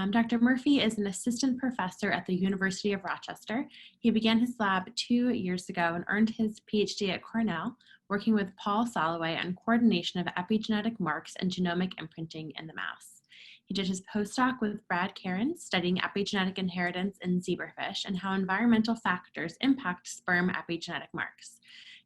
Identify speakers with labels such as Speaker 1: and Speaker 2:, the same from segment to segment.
Speaker 1: Dr. Murphy is an assistant professor at the University of Rochester. He began his lab 2 years ago and earned his PhD at Cornell, working with Paul Soloway on coordination of epigenetic marks and genomic imprinting in the mouse. He did his postdoc with Brad Karen, studying epigenetic inheritance in zebrafish and how environmental factors impact sperm epigenetic marks.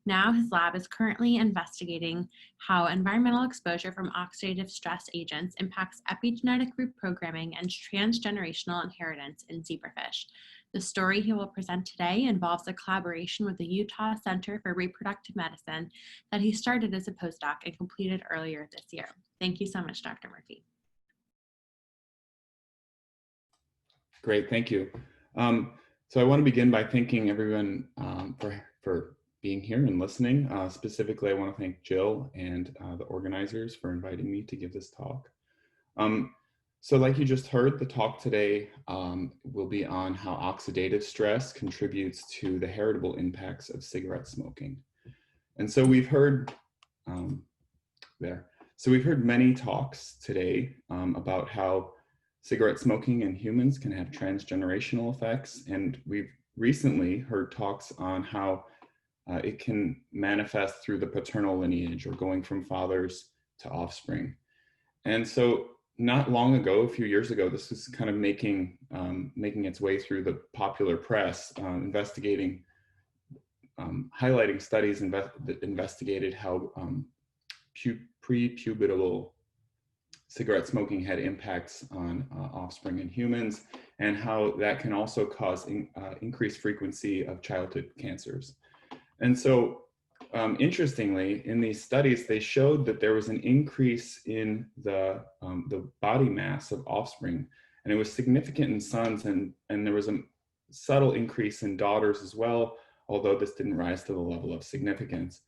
Speaker 1: Now his lab is currently investigating how environmental exposure from oxidative stress agents impacts epigenetic reprogramming and transgenerational inheritance in zebrafish. The story he will present today involves a collaboration with the Utah Center for Reproductive Medicine that he started as a postdoc and completed earlier this year. Thank you so much, Dr. Murphy.
Speaker 2: Great, thank you. So I want to begin by thanking everyone for being here and listening. Specifically, I want to thank Jill and the organizers for inviting me to give this talk. So like you just heard, the talk today will be on how oxidative stress contributes to the heritable impacts of cigarette smoking. And so we've heard we've heard many talks today about how cigarette smoking in humans can have transgenerational effects. And we've recently heard talks on how it can manifest through the paternal lineage or going from fathers to offspring. And so not long ago, a few years ago, this was kind of making its way through the popular press, highlighting studies that investigated how prepubitable cigarette smoking had impacts on offspring in humans, and how that can also cause increased frequency of childhood cancers. And so, interestingly, in these studies, they showed that there was an increase in the body mass of offspring, and it was significant in sons, and there was a subtle increase in daughters as well, although this didn't rise to the level of significance.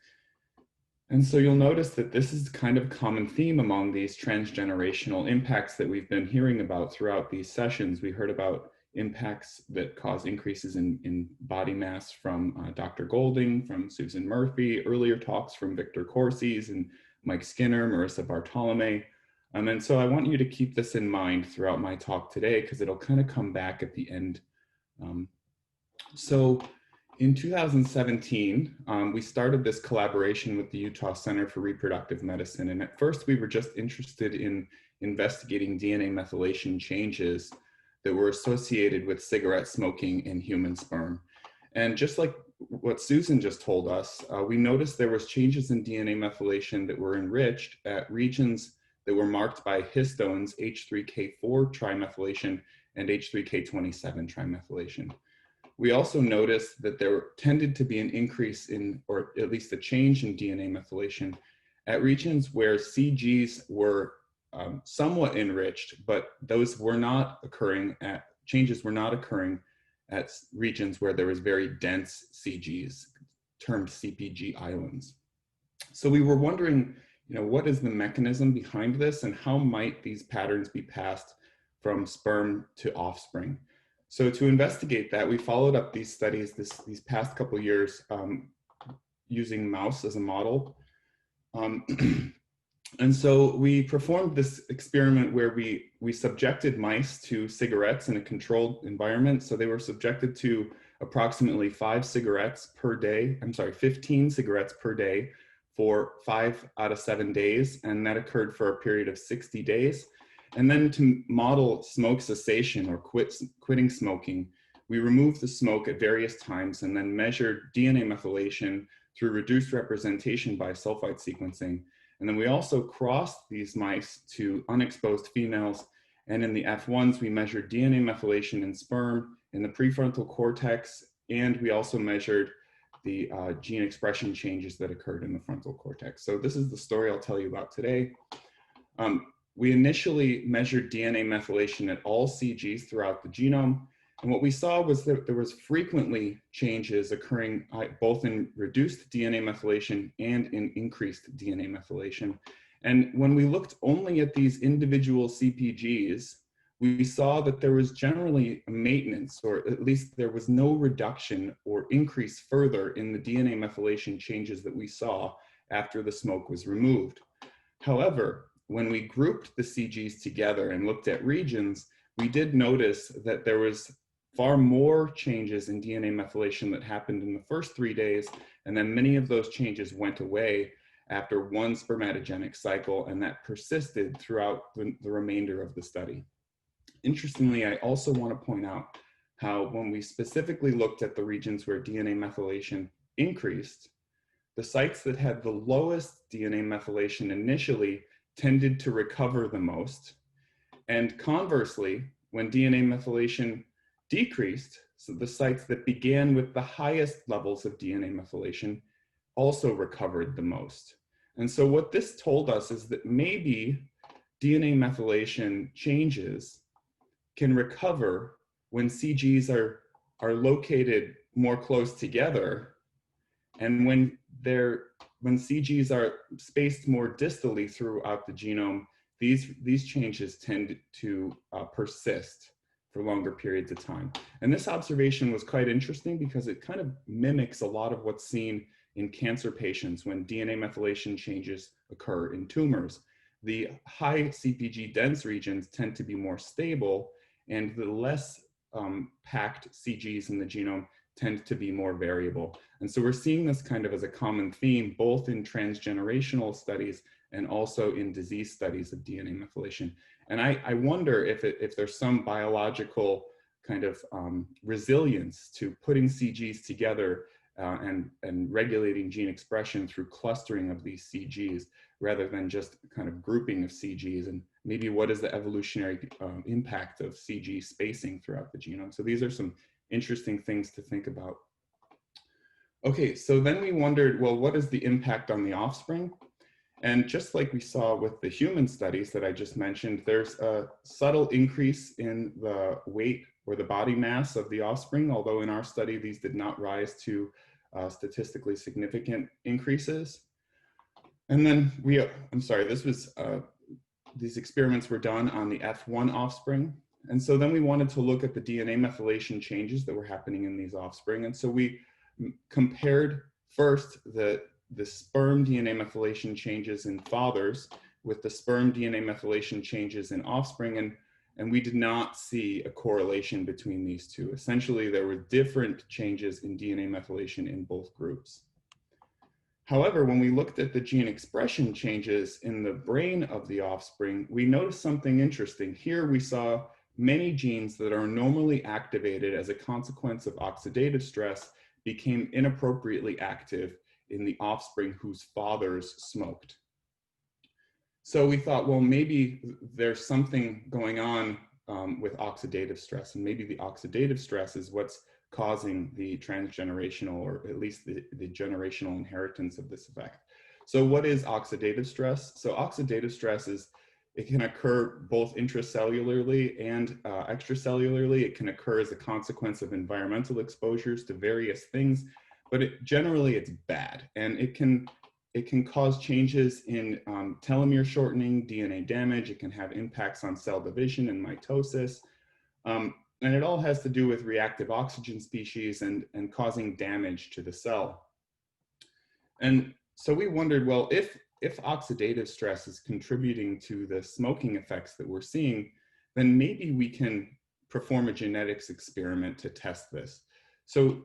Speaker 2: And so you'll notice that this is kind of a common theme among these transgenerational impacts that we've been hearing about throughout these sessions. We heard about impacts that cause increases in body mass from Dr. Golding, from Susan Murphy, earlier talks from Victor Corses and Mike Skinner, Marissa Bartolome. And so I want you to keep this in mind throughout my talk today, because it'll kind of come back at the end. So in 2017, we started this collaboration with the Utah Center for Reproductive Medicine. And at first we were just interested in investigating DNA methylation changes that were associated with cigarette smoking in human sperm. And just like what Susan just told us, we noticed there was changes in DNA methylation that were enriched at regions that were marked by histones H3K4 trimethylation and H3K27 trimethylation. We also noticed that there tended to be an increase in, or at least a change in DNA methylation at regions where CGs were somewhat enriched, but those were not occurring at, changes were not occurring at regions where there was very dense CGs, termed CPG islands. So we were wondering, what is the mechanism behind this, and how might these patterns be passed from sperm to offspring? So to investigate that, we followed up these studies these past couple of years using mouse as a model. And so we performed this experiment where we subjected mice to cigarettes in a controlled environment. So they were subjected to approximately 15 cigarettes per day for 5 out of 7 days. And that occurred for a period of 60 days. And then to model smoke cessation or quitting smoking, we removed the smoke at various times and then measured DNA methylation through reduced representation by sulfide sequencing. And then we also crossed these mice to unexposed females. And in the F1s, we measured DNA methylation in sperm, in the prefrontal cortex, and we also measured the gene expression changes that occurred in the frontal cortex. So this is the story I'll tell you about today. We initially measured DNA methylation at all CGs throughout the genome. And what we saw was that there was frequently changes occurring both in reduced DNA methylation and in increased DNA methylation. And when we looked only at these individual CPGs, we saw that there was generally a maintenance, or at least there was no reduction or increase further in the DNA methylation changes that we saw after the smoke was removed. However, when we grouped the CGs together and looked at regions, we did notice that there was far more changes in DNA methylation that happened in the first 3 days, and then many of those changes went away after one spermatogenic cycle, and that persisted throughout the remainder of the study. Interestingly, I also want to point out how when we specifically looked at the regions where DNA methylation increased, the sites that had the lowest DNA methylation initially tended to recover the most. And conversely, when DNA methylation decreased, so the sites that began with the highest levels of DNA methylation also recovered the most. And so what this told us is that maybe DNA methylation changes can recover when CGs are located more close together, and when CGs are spaced more distally throughout the genome, these changes tend to persist for longer periods of time. And this observation was quite interesting because it kind of mimics a lot of what's seen in cancer patients when DNA methylation changes occur in tumors. The high CpG dense regions tend to be more stable, and the less packed CGs in the genome tend to be more variable. And so we're seeing this kind of as a common theme, both in transgenerational studies and also in disease studies of DNA methylation. And I wonder if there's some biological kind of resilience to putting CGs together and regulating gene expression through clustering of these CGs rather than just kind of grouping of CGs, and maybe what is the evolutionary impact of CG spacing throughout the genome. So these are some interesting things to think about. Okay, so then we wondered, well, what is the impact on the offspring? And just like we saw with the human studies that I just mentioned, there's a subtle increase in the weight or the body mass of the offspring, although in our study, these did not rise to statistically significant increases. And then these experiments were done on the F1 offspring. And so then we wanted to look at the DNA methylation changes that were happening in these offspring. And so we compared first the sperm DNA methylation changes in fathers with the sperm DNA methylation changes in offspring, and we did not see a correlation between these two. Essentially, there were different changes in DNA methylation in both groups. However, when we looked at the gene expression changes in the brain of the offspring, we noticed something interesting. Here we saw many genes that are normally activated as a consequence of oxidative stress became inappropriately active in the offspring whose fathers smoked. So we thought, well, maybe there's something going on with oxidative stress, and maybe the oxidative stress is what's causing the transgenerational, or at least the generational inheritance of this effect. So what is oxidative stress? So oxidative stress it can occur both intracellularly and extracellularly. It can occur as a consequence of environmental exposures to various things, but generally it's bad, and it can cause changes in telomere shortening, DNA damage. It can have impacts on cell division and mitosis. And it all has to do with reactive oxygen species and causing damage to the cell. And so we wondered, well, if oxidative stress is contributing to the smoking effects that we're seeing, then maybe we can perform a genetics experiment to test this. So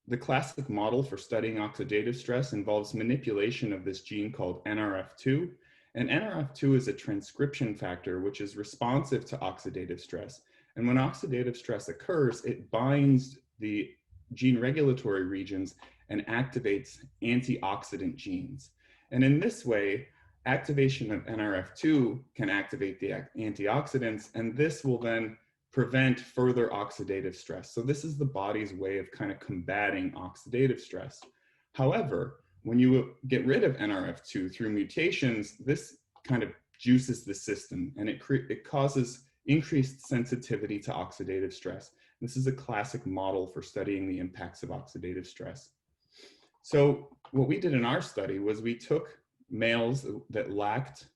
Speaker 2: the classic model for studying oxidative stress involves manipulation of this gene called NRF2. And NRF2 is a transcription factor which is responsive to oxidative stress. And when oxidative stress occurs, it binds the gene regulatory regions and activates antioxidant genes. And in this way, activation of NRF2 can activate the antioxidants, and this will then prevent further oxidative stress. So this is the body's way of kind of combating oxidative stress. However, when you get rid of NRF2 through mutations, this kind of juices the system, and it causes increased sensitivity to oxidative stress. This is a classic model for studying the impacts of oxidative stress. So what we did in our study was we took males that lacked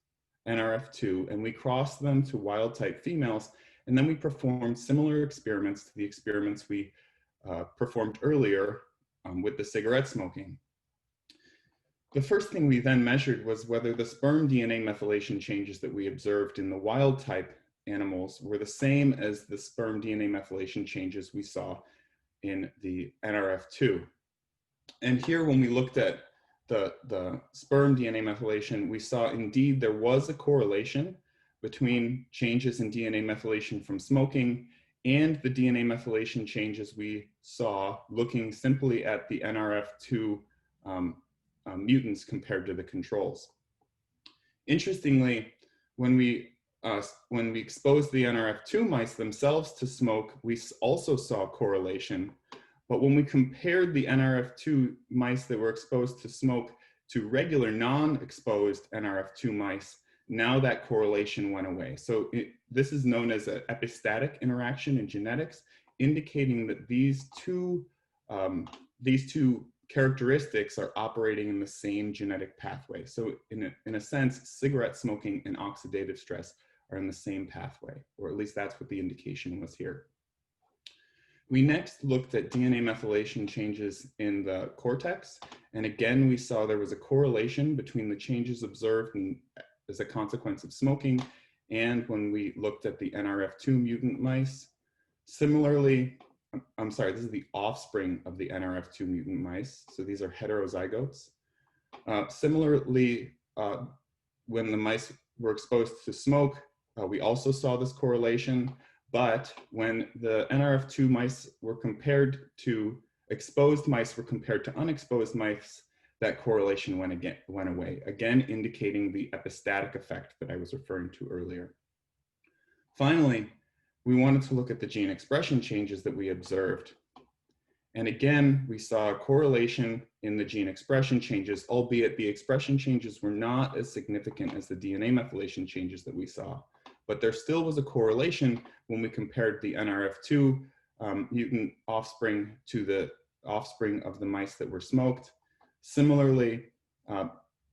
Speaker 2: NRF2 and we crossed them to wild type females, and then we performed similar experiments to the experiments we performed earlier with the cigarette smoking. The first thing we then measured was whether the sperm DNA methylation changes that we observed in the wild type animals were the same as the sperm DNA methylation changes we saw in the NRF2. And here, when we looked at the sperm DNA methylation, we saw indeed there was a correlation between changes in DNA methylation from smoking and the DNA methylation changes we saw looking simply at the NRF2 mutants compared to the controls. Interestingly, when we exposed the NRF2 mice themselves to smoke, we also saw a correlation. But when we compared the NRF2 mice that were exposed to smoke to regular non-exposed NRF2 mice, now that correlation went away. So this is known as an epistatic interaction in genetics, indicating that these two characteristics are operating in the same genetic pathway. So in a sense, cigarette smoking and oxidative stress are in the same pathway, or at least that's what the indication was here. We next looked at DNA methylation changes in the cortex. And again, we saw there was a correlation between the changes observed as a consequence of smoking and when we looked at the NRF2 mutant mice. Similarly, I'm sorry, this is the offspring of the NRF2 mutant mice. So these are heterozygotes. Similarly, when the mice were exposed to smoke, we also saw this correlation. But when the NRF2 mice were compared to exposed mice were compared to unexposed mice, that correlation went away, again indicating the epistatic effect that I was referring to earlier. Finally, we wanted to look at the gene expression changes that we observed. And again, we saw a correlation in the gene expression changes, albeit the expression changes were not as significant as the DNA methylation changes that we saw. But there still was a correlation when we compared the NRF2 mutant offspring to the offspring of the mice that were smoked. Similarly,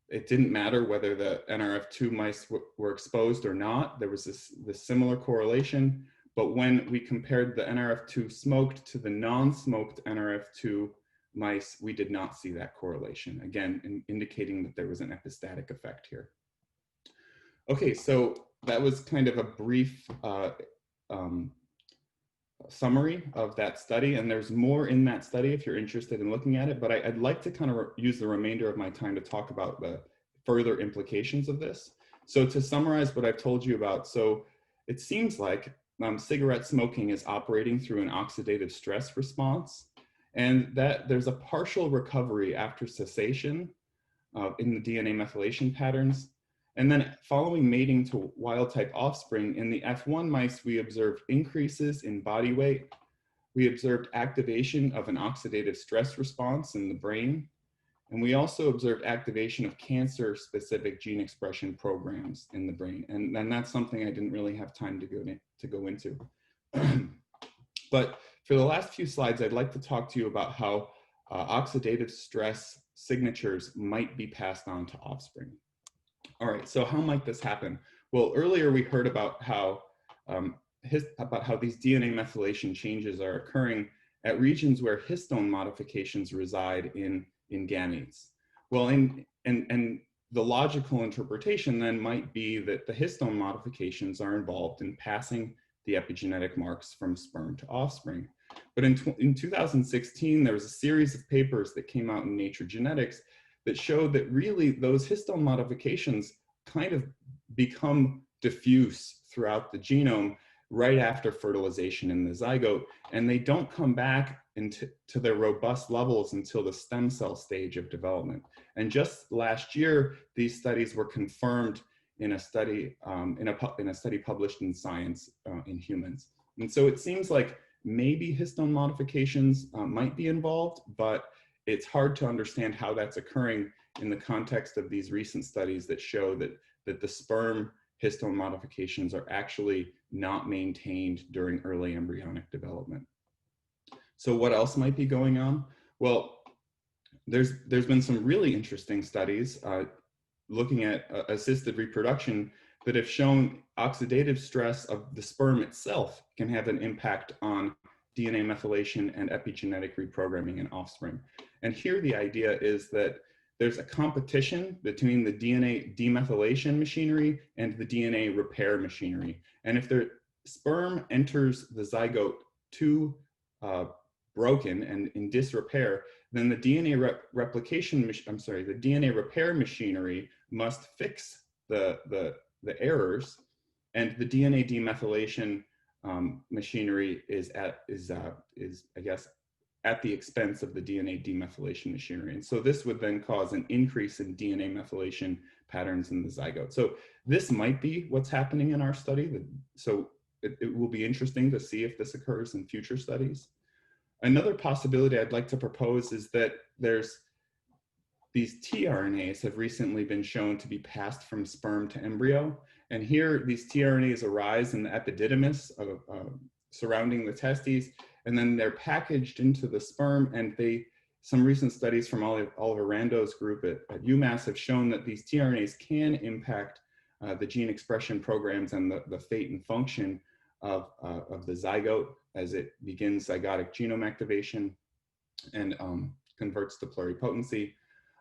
Speaker 2: it didn't matter whether the NRF2 mice were exposed or not. There was this similar correlation. But when we compared the NRF2 smoked to the non-smoked NRF2 mice, we did not see that correlation, again, indicating that there was an epistatic effect here. Okay, so that was kind of a brief summary of that study, and there's more in that study if you're interested in looking at it, but I'd like to kind of use the remainder of my time to talk about the further implications of this. So to summarize what I've told you about, so it seems like cigarette smoking is operating through an oxidative stress response, and that there's a partial recovery after cessation in the DNA methylation patterns. And then following mating to wild type offspring, in the F1 mice, we observed increases in body weight. We observed activation of an oxidative stress response in the brain. And we also observed activation of cancer-specific gene expression programs in the brain. And that's something I didn't really have time to go into. But for the last few slides, I'd like to talk to you about how oxidative stress signatures might be passed on to offspring. All right, so how might this happen? Well, earlier we heard about how these DNA methylation changes are occurring at regions where histone modifications reside in gametes. Well, and the logical interpretation then might be that the histone modifications are involved in passing the epigenetic marks from sperm to offspring. But in 2016, there was a series of papers that came out in Nature Genetics that showed that really those histone modifications kind of become diffuse throughout the genome right after fertilization in the zygote, and they don't come back to their robust levels until the stem cell stage of development. And just last year, these studies were confirmed in a study published in Science in humans. And so it seems like maybe histone modifications might be involved, but it's hard to understand how that's occurring in the context of these recent studies that show that the sperm histone modifications are actually not maintained during early embryonic development. So what else might be going on? Well, there's been some really interesting studies looking at assisted reproduction that have shown oxidative stress of the sperm itself can have an impact on DNA methylation and epigenetic reprogramming in offspring. And here the idea is that there's a competition between the DNA demethylation machinery and the DNA repair machinery. And if the sperm enters the zygote too broken and in disrepair, then the DNA the DNA repair machinery must fix the errors, and the DNA demethylation machinery is I guess at the expense of the DNA demethylation machinery. And so this would then cause an increase in DNA methylation patterns in the zygote. So this might be what's happening in our study. So it will be interesting to see if this occurs in future studies. Another possibility I'd like to propose is that these tRNAs have recently been shown to be passed from sperm to embryo. And here, these tRNAs arise in the epididymis surrounding the testes, and then they're packaged into the sperm. And some recent studies from Oliver Rando's group at UMass have shown that these tRNAs can impact the gene expression programs and the fate and function of the zygote as it begins zygotic genome activation and converts to pluripotency.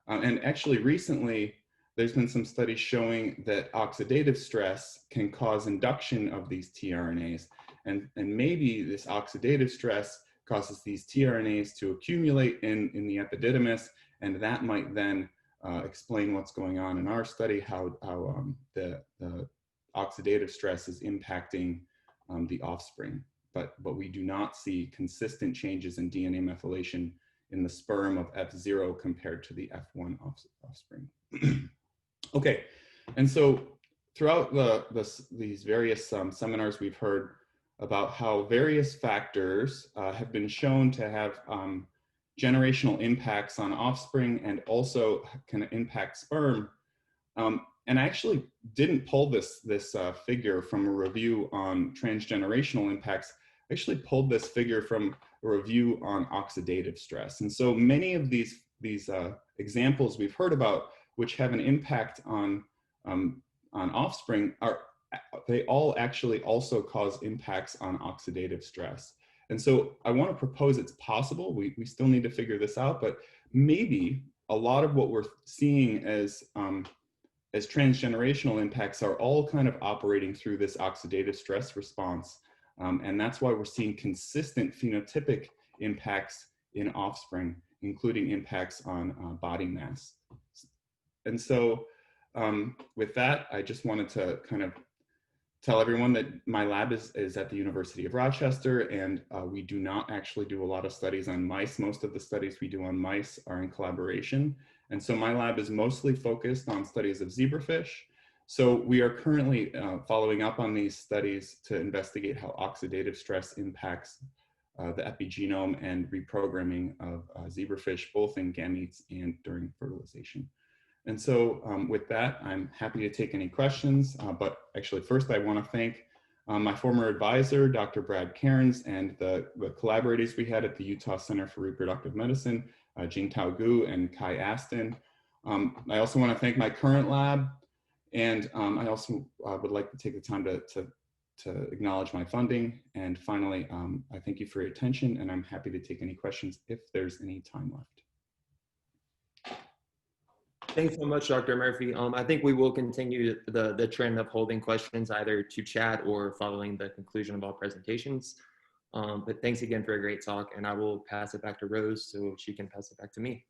Speaker 2: And actually recently, there's been some studies showing that oxidative stress can cause induction of these tRNAs. And maybe this oxidative stress causes these tRNAs to accumulate in the epididymis, and that might then explain what's going on in our study, how the oxidative stress is impacting the offspring. But we do not see consistent changes in DNA methylation in the sperm of F0 compared to the F1 offspring. Okay, and so throughout these various seminars, we've heard about how various factors have been shown to have generational impacts on offspring and also can impact sperm. And I actually didn't pull this figure from a review on transgenerational impacts. I actually pulled this figure from a review on oxidative stress. And so many of these examples we've heard about, which have an impact on offspring, they all actually also cause impacts on oxidative stress. And so I want to propose it's possible, we still need to figure this out, but maybe a lot of what we're seeing as transgenerational impacts are all kind of operating through this oxidative stress response. And that's why we're seeing consistent phenotypic impacts in offspring, including impacts on body mass. And so with that, I just wanted to kind of tell everyone that my lab is at the University of Rochester, and we do not actually do a lot of studies on mice. Most of the studies we do on mice are in collaboration. And so my lab is mostly focused on studies of zebrafish. So we are currently following up on these studies to investigate how oxidative stress impacts the epigenome and reprogramming of zebrafish, both in gametes and during fertilization. And so with that, I'm happy to take any questions, but actually first I want to thank my former advisor, Dr. Brad Cairns, and the collaborators we had at the Utah Center for Reproductive Medicine, Jingtao Gu and Kai Aston. I also want to thank my current lab, and I also would like to take the time to acknowledge my funding. And finally, I thank you for your attention, and I'm happy to take any questions if there's any time left.
Speaker 3: Thanks so much, Dr. Murphy. I think we will continue the trend of holding questions either to chat or following the conclusion of all presentations. But thanks again for a great talk, and I will pass it back to Rose so she can pass it back to me.